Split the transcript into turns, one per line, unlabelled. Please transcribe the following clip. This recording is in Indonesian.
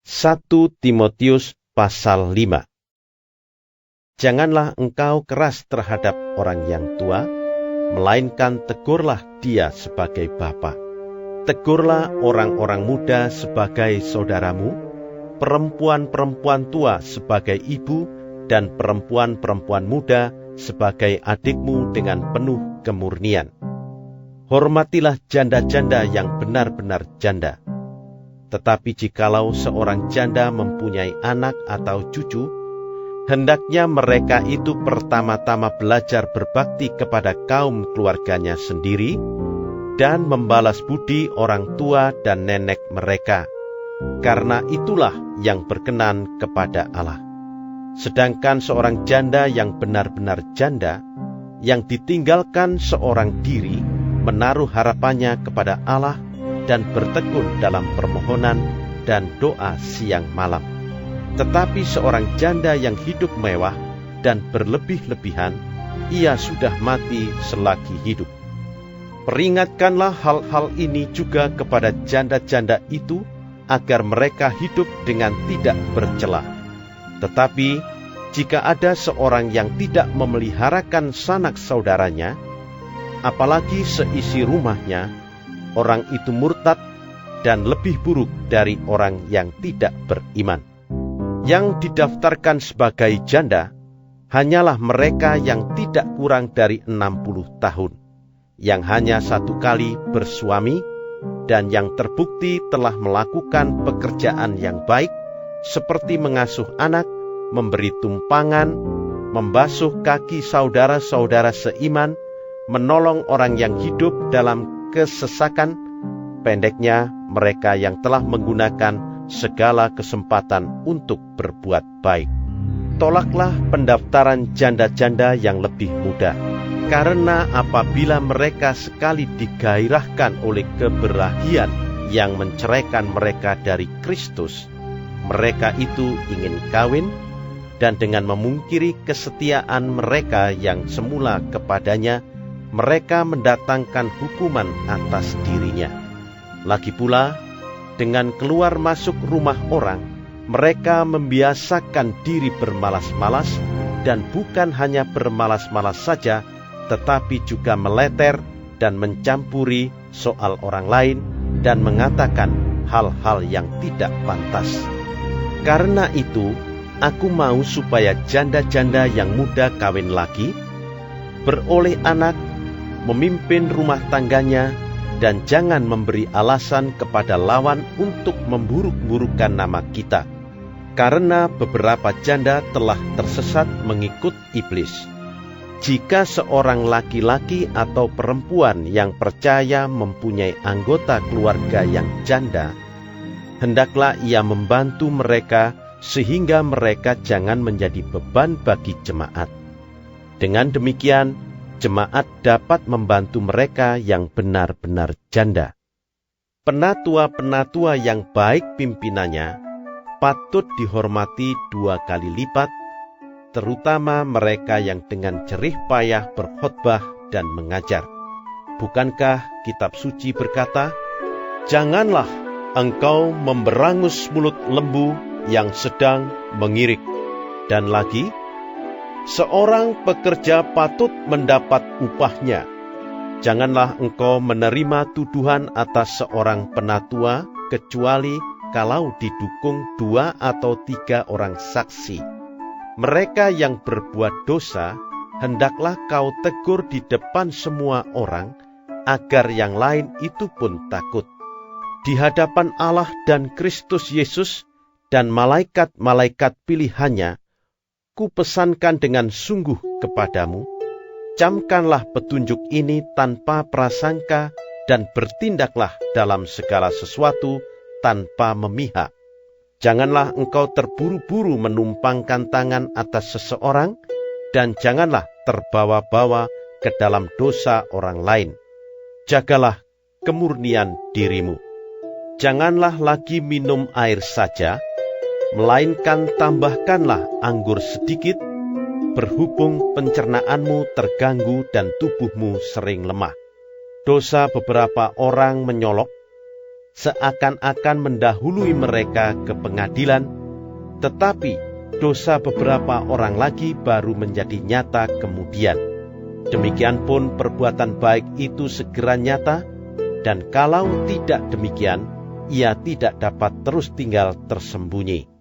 1 Timotius pasal 5. Janganlah engkau keras terhadap orang yang tua, melainkan tegurlah dia sebagai bapa. Tegurlah orang-orang muda sebagai saudaramu, perempuan-perempuan tua sebagai ibu, dan perempuan-perempuan muda sebagai adikmu dengan penuh kemurnian. Hormatilah janda-janda yang benar-benar janda. Tetapi jikalau seorang janda mempunyai anak atau cucu, hendaknya mereka itu pertama-tama belajar berbakti kepada kaum keluarganya sendiri dan membalas budi orang tua dan nenek mereka, karena itulah yang berkenan kepada Allah. Sedangkan seorang janda yang benar-benar janda, yang ditinggalkan seorang diri, menaruh harapannya kepada Allah dan bertekun dalam permohonan dan doa siang malam. Tetapi seorang janda yang hidup mewah dan berlebih-lebihan, ia sudah mati selagi hidup. Peringatkanlah hal-hal ini juga kepada janda-janda itu, agar mereka hidup dengan tidak bercela. Tetapi jika ada seorang yang tidak memeliharakan sanak saudaranya, apalagi seisi rumahnya, orang itu murtad dan lebih buruk dari orang yang tidak beriman. Yang didaftarkan sebagai janda hanyalah mereka yang tidak kurang dari 60 tahun, yang hanya satu kali bersuami, dan yang terbukti telah melakukan pekerjaan yang baik, seperti mengasuh anak, memberi tumpangan, membasuh kaki saudara-saudara seiman, menolong orang yang hidup dalam kesesakan, pendeknya mereka yang telah menggunakan segala kesempatan untuk berbuat baik. Tolaklah pendaftaran janda-janda yang lebih muda, karena apabila mereka sekali digairahkan oleh keberahian yang menceraikan mereka dari Kristus, mereka itu ingin kawin, dan dengan memungkiri kesetiaan mereka yang semula kepadanya, mereka mendatangkan hukuman atas dirinya. Lagi pula, dengan keluar masuk rumah orang, mereka membiasakan diri bermalas-malas, dan bukan hanya bermalas-malas saja, tetapi juga meleter dan mencampuri soal orang lain, dan mengatakan hal-hal yang tidak pantas. Karena itu, aku mau supaya janda-janda yang muda kawin lagi, beroleh anak, memimpin rumah tangganya, dan jangan memberi alasan kepada lawan untuk memburuk-burukkan nama kita, karena beberapa janda telah tersesat mengikut iblis. Jika seorang laki-laki atau perempuan yang percaya mempunyai anggota keluarga yang janda, hendaklah ia membantu mereka sehingga mereka jangan menjadi beban bagi jemaat. Dengan demikian, jemaat dapat membantu mereka yang benar-benar janda. Penatua-penatua yang baik pimpinannya patut dihormati 2 kali lipat, terutama mereka yang dengan jerih payah berkhotbah dan mengajar. Bukankah kitab suci berkata, "Janganlah engkau memberangus mulut lembu yang sedang mengirik." Dan lagi, "Seorang pekerja patut mendapat upahnya. Janganlah engkau menerima tuduhan atas seorang penatua, kecuali kalau didukung 2 atau 3 orang saksi. Mereka yang berbuat dosa, hendaklah kau tegur di depan semua orang, agar yang lain itu pun takut. Di hadapan Allah dan Kristus Yesus dan malaikat-malaikat pilihannya, kupesankan dengan sungguh kepadamu, camkanlah petunjuk ini tanpa prasangka dan bertindaklah dalam segala sesuatu tanpa memihak. Janganlah engkau terburu-buru menumpangkan tangan atas seseorang, dan janganlah terbawa-bawa ke dalam dosa orang lain. Jagalah kemurnian dirimu. Janganlah lagi minum air saja, melainkan tambahkanlah anggur sedikit, berhubung pencernaanmu terganggu dan tubuhmu sering lemah. Dosa beberapa orang menyolok, seakan-akan mendahului mereka ke pengadilan, tetapi dosa beberapa orang lagi baru menjadi nyata kemudian. Demikian pun perbuatan baik itu segera nyata, dan kalau tidak demikian, ia tidak dapat terus tinggal tersembunyi.